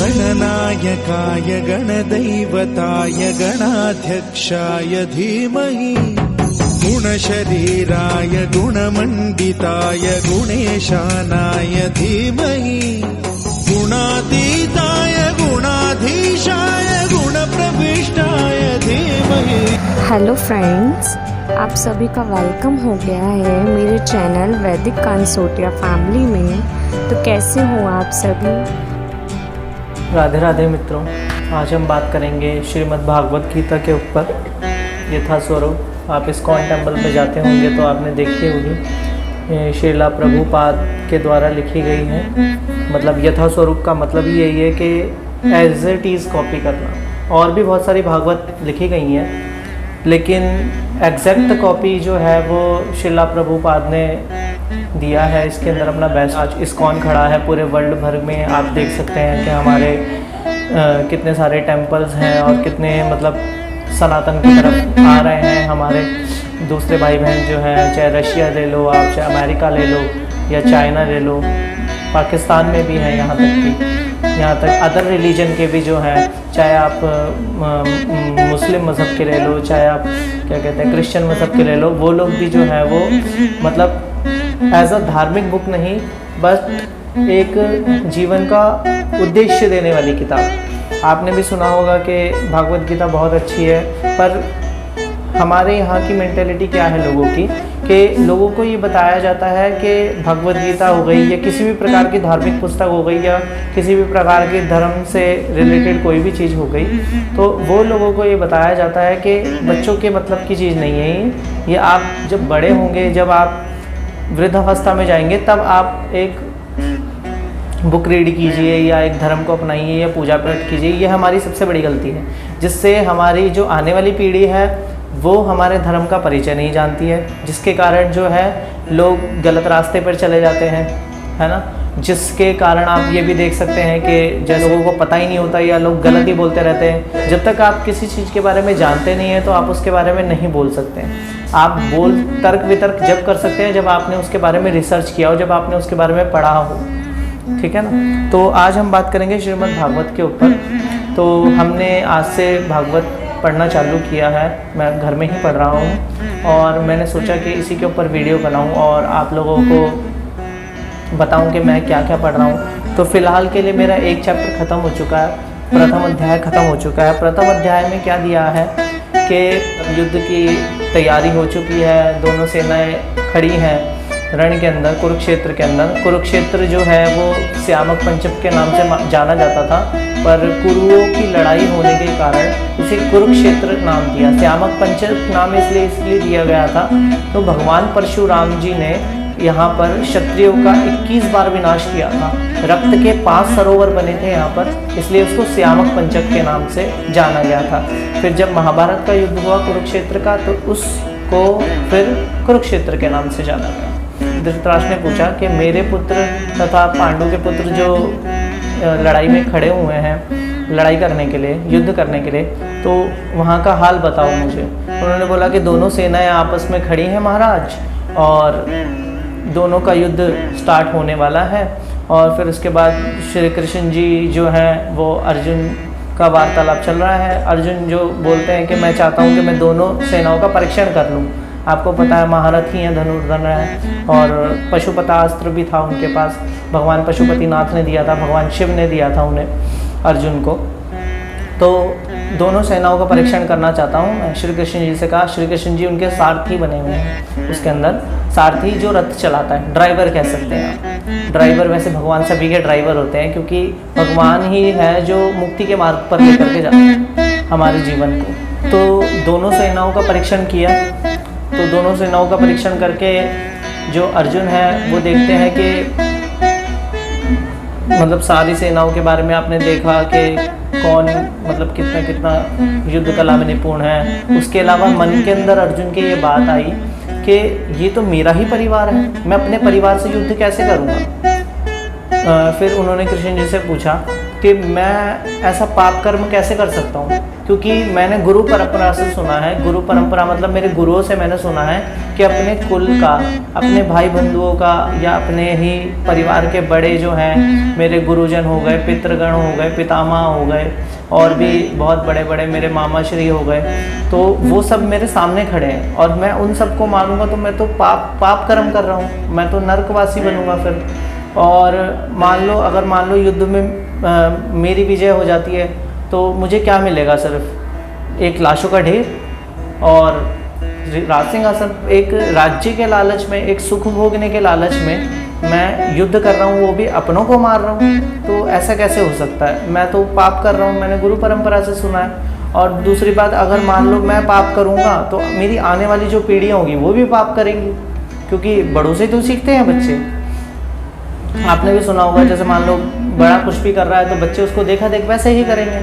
गणनायकाय गणदैवताय गणाध्यक्षाय धीमहि गुणशरीराय गुणमण्डिताय गुणेशानाय धीमहि गुणातीताय गुणाधीशाय गुणप्रविष्टाय धीमहि। हेलो फ्रेंड्स, आप सभी का वेलकम हो गया है मेरे चैनल वैदिक कांसोटिया फैमिली में। तो कैसे हो आप सभी? राधे राधे मित्रों, आज हम बात करेंगे श्रीमद् भागवत गीता के ऊपर यथा स्वरूप। आप इस्कॉन टेम्पल पे जाते होंगे तो आपने देखी होगी, श्रीला प्रभुपाद के द्वारा लिखी गई है। मतलब यथा स्वरूप का मतलब ही यही है कि एज इट इज़ कॉपी करना। और भी बहुत सारी भागवत लिखी गई हैं, लेकिन एग्जैक्ट कॉपी जो है वो श्रीला प्रभुपाद ने दिया है। इसके अंदर अपना बेस्ट आज इस्कॉन खड़ा है पूरे वर्ल्ड भर में। आप देख सकते हैं कि हमारे कितने सारे टेम्पल्स हैं और कितने मतलब सनातन की तरफ आ रहे हैं हमारे दूसरे भाई बहन जो हैं, चाहे रशिया ले लो आप, चाहे अमेरिका ले लो या चाइना ले लो, पाकिस्तान में भी हैं, यहाँ तक अदर रिलीजन के भी जो हैं, चाहे आप मुस्लिम मज़हब के ले लो, चाहे आप क्या कहते हैं क्रिश्चियन मज़हब के ले लो, वो लोग भी जो है वो मतलब एज अ धार्मिक बुक नहीं, बस एक जीवन का उद्देश्य देने वाली किताब। आपने भी सुना होगा कि भागवत गीता बहुत अच्छी है, पर हमारे यहाँ की मेंटेलिटी क्या है लोगों की, कि लोगों को ये बताया जाता है कि भगवत गीता हो गई या किसी भी प्रकार की धार्मिक पुस्तक हो गई या किसी भी प्रकार के धर्म से रिलेटेड कोई भी चीज़ हो गई, तो वो लोगों को ये बताया जाता है कि बच्चों के मतलब की चीज़ नहीं है ये आप जब बड़े होंगे, जब आप वृद्धावस्था में जाएंगे, तब आप एक बुक रीड कीजिए या एक धर्म को अपनाइए या पूजा पाठ कीजिए। ये हमारी सबसे बड़ी गलती है, जिससे हमारी जो आने वाली पीढ़ी है वो हमारे धर्म का परिचय नहीं जानती है, जिसके कारण जो है लोग गलत रास्ते पर चले जाते हैं, है ना। जिसके कारण आप ये भी देख सकते हैं कि जो लोगों को पता ही नहीं होता या लोग गलत ही बोलते रहते हैं। जब तक आप किसी चीज़ के बारे में जानते नहीं हैं तो आप उसके बारे में नहीं बोल सकते हैं। आप तर्क वितर्क जब कर सकते हैं जब आपने उसके बारे में रिसर्च किया हो, जब आपने उसके बारे में पढ़ा हो, ठीक है ना। तो आज हम बात करेंगे श्रीमद् भागवत के ऊपर। तो हमने आज से भागवत पढ़ना चालू किया है, मैं घर में ही पढ़ रहा हूँ और मैंने सोचा कि इसी के ऊपर वीडियो बनाऊँ और आप लोगों को बताऊँ कि मैं क्या क्या पढ़ रहा हूँ। तो फ़िलहाल के लिए मेरा एक चैप्टर ख़त्म हो चुका है, प्रथम अध्याय ख़त्म हो चुका है। प्रथम अध्याय में क्या दिया है कि युद्ध की तैयारी हो चुकी है, दोनों सेनाएँ खड़ी हैं रण के अंदर, कुरुक्षेत्र के अंदर। कुरुक्षेत्र जो है वो श्यामक पंचक के नाम से जाना जाता था, पर कुरुओं की लड़ाई होने के कारण इसे कुरुक्षेत्र नाम दिया। श्यामक पंचक नाम इसलिए दिया गया था तो भगवान परशुराम जी ने यहाँ पर क्षत्रियों का 21 बार विनाश किया था। रक्त के 5 सरोवर बने थे यहाँ पर, इसलिए उसको श्यामक पंचक के नाम से जाना गया था। फिर जब महाभारत का युद्ध हुआ कुरुक्षेत्र का, तो उसको फिर कुरुक्षेत्र के नाम से जाना गया। धृतराष्ट्र ने पूछा कि मेरे पुत्र तथा पांडु के पुत्र जो लड़ाई में खड़े हुए हैं लड़ाई करने के लिए, युद्ध करने के लिए, तो वहाँ का हाल बताओ मुझे। उन्होंने बोला कि दोनों सेनाएं आपस में खड़ी हैं महाराज, और दोनों का युद्ध स्टार्ट होने वाला है। और फिर उसके बाद श्री कृष्ण जी जो हैं वो अर्जुन का वार्तालाप चल रहा है। अर्जुन जो बोलते हैं कि मैं चाहता हूँ कि मैं दोनों सेनाओं का परीक्षण कर लूँ। आपको पता है महारथी हैं, धनुर्धर हैं, और पशुपतास्त्र भी था उनके पास, भगवान पशुपतिनाथ ने दिया था, भगवान शिव ने दिया था उन्हें, अर्जुन को। तो दोनों सेनाओं का परीक्षण करना चाहता हूँ मैं, श्री कृष्ण जी से कहा। श्री कृष्ण जी उनके सारथी बने हुए हैं उसके अंदर। सारथी जो रथ चलाता है, ड्राइवर कह सकते हैं आप। ड्राइवर वैसे भगवान सभी के ड्राइवर होते हैं, क्योंकि भगवान ही है जो मुक्ति के मार्ग पर लेकर के जाते हैं हमारे जीवन को। तो दोनों सेनाओं का परीक्षण किया। तो दोनों सेनाओं का परीक्षण करके जो अर्जुन है वो देखते हैं कि मतलब सारी सेनाओं के बारे में आपने देखा कि कौन मतलब कितना युद्ध कला में निपुण है। उसके अलावा मन के अंदर अर्जुन के ये बात आई कि ये तो मेरा ही परिवार है, मैं अपने परिवार से युद्ध कैसे करूँगा। फिर उन्होंने कृष्ण जी से पूछा कि मैं ऐसा पाप कर्म कैसे कर सकता हूँ, क्योंकि मैंने गुरु परंपरा से सुना है, गुरु परंपरा मतलब मेरे गुरुओं से मैंने सुना है कि अपने कुल का, अपने भाई बंधुओं का या अपने ही परिवार के बड़े जो हैं, मेरे गुरुजन हो गए, पितृगण हो गए, पितामह हो गए, और भी बहुत बड़े बड़े मेरे मामा श्री हो गए, तो वो सब मेरे सामने खड़े हैं और मैं उन सबको मारूंगा तो मैं तो पाप कर्म कर रहा हूँ, मैं तो नरकवासी बनूंगा फिर। और मान लो युद्ध में मेरी विजय हो जाती है तो मुझे क्या मिलेगा? सिर्फ एक लाशों का ढेर और राज सिंहासन। एक राज्य के लालच में, एक सुख भोगने के लालच में मैं युद्ध कर रहा हूँ, वो भी अपनों को मार रहा हूँ, तो ऐसा कैसे हो सकता है? मैं तो पाप कर रहा हूँ, मैंने गुरु परंपरा से सुना है। और दूसरी बात, अगर मान लो मैं पाप करूँगा तो मेरी आने वाली जो पीढ़ियाँ होंगी वो भी पाप करेंगी, क्योंकि बड़ों से तो सीखते हैं बच्चे। आपने भी सुना होगा, जैसे मान लो बड़ा कुछ भी कर रहा है तो बच्चे उसको देखा देख वैसे ही करेंगे।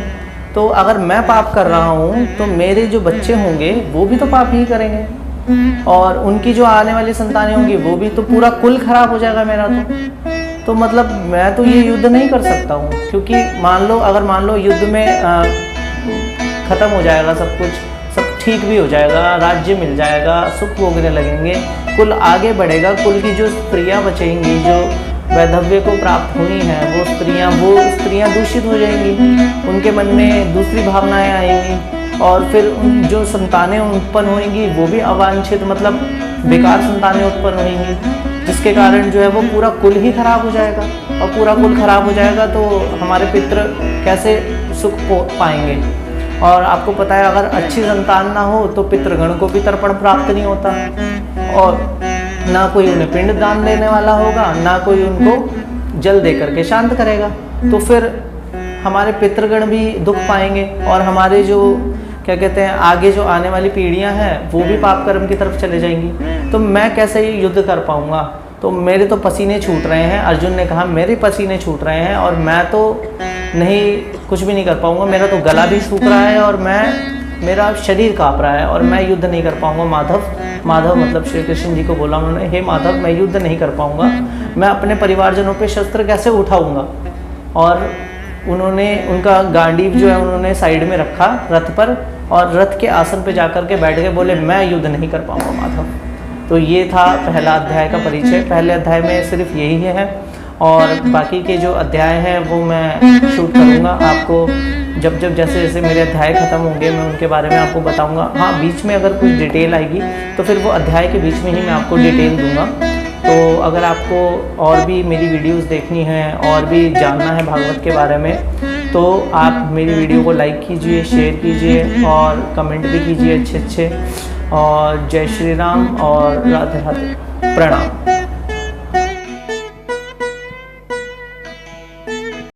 तो अगर मैं पाप कर रहा हूँ तो मेरे जो बच्चे होंगे वो भी तो पाप ही करेंगे, और उनकी जो आने वाली संतानें होंगी वो भी, तो पूरा कुल खराब हो जाएगा मेरा। तो मतलब मैं तो ये युद्ध नहीं कर सकता हूँ, क्योंकि अगर मान लो युद्ध में ख़त्म हो जाएगा सब कुछ, सब ठीक भी हो जाएगा, राज्य मिल जाएगा, सुख भोगने लगेंगे, कुल आगे बढ़ेगा, कुल की जो स्त्रियाँ बचेंगी, जो वैधव्य को प्राप्त हुई हैं, वो स्त्रियाँ दूषित हो जाएंगी, उनके मन में दूसरी भावनाएं आएंगी, और फिर जो संतानें उत्पन्न होंगी वो भी अवांछित, मतलब बेकार संतानें उत्पन्न होंगी, जिसके कारण जो है वो पूरा कुल ही खराब हो जाएगा। और पूरा कुल खराब हो जाएगा तो हमारे पितृ कैसे सुख पाएंगे? और आपको पता है, अगर अच्छी संतान ना हो तो पितृगण को भी तर्पण प्राप्त नहीं होता, और ना कोई उन्हें पिंड दान देने वाला होगा, ना कोई उनको जल दे करके शांत करेगा, तो फिर हमारे पितृगण भी दुख पाएंगे, और हमारे जो क्या कहते हैं आगे जो आने वाली पीढ़ियां हैं वो भी पाप कर्म की तरफ चले जाएंगी। तो मैं कैसे ये युद्ध कर पाऊंगा? तो मेरे तो पसीने छूट रहे हैं, अर्जुन ने कहा मेरे पसीने छूट रहे हैं, और मैं तो नहीं, कुछ भी नहीं कर पाऊंगा, मेरा तो गला भी सूख रहा है और मेरा शरीर काँप रहा है, और मैं युद्ध नहीं कर पाऊंगा। माधव मतलब श्री कृष्ण जी को बोला उन्होंने, हे माधव, मैं युद्ध नहीं कर पाऊंगा, मैं अपने परिवारजनों पे शस्त्र कैसे उठाऊंगा? और उन्होंने उनका गांडीव जो है उन्होंने साइड में रखा रथ पर, और रथ के आसन पे जाकर के बैठ के बोले मैं युद्ध नहीं कर पाऊंगा माधव। तो ये था पहला अध्याय का परिचय। पहले अध्याय में सिर्फ यही है, और बाकी के जो अध्याय हैं वो मैं शूट करूँगा आपको जब जैसे जैसे मेरे अध्याय ख़त्म होंगे मैं उनके बारे में आपको बताऊँगा। हाँ, बीच में अगर कुछ डिटेल आएगी तो फिर वो अध्याय के बीच में ही मैं आपको डिटेल दूँगा। तो अगर आपको और भी मेरी वीडियोस देखनी है और भी जानना है भागवत के बारे में, तो आप मेरी वीडियो को लाइक कीजिए, शेयर कीजिए और कमेंट भी कीजिए अच्छे। और जय श्री राम और राधे राधे, प्रणाम।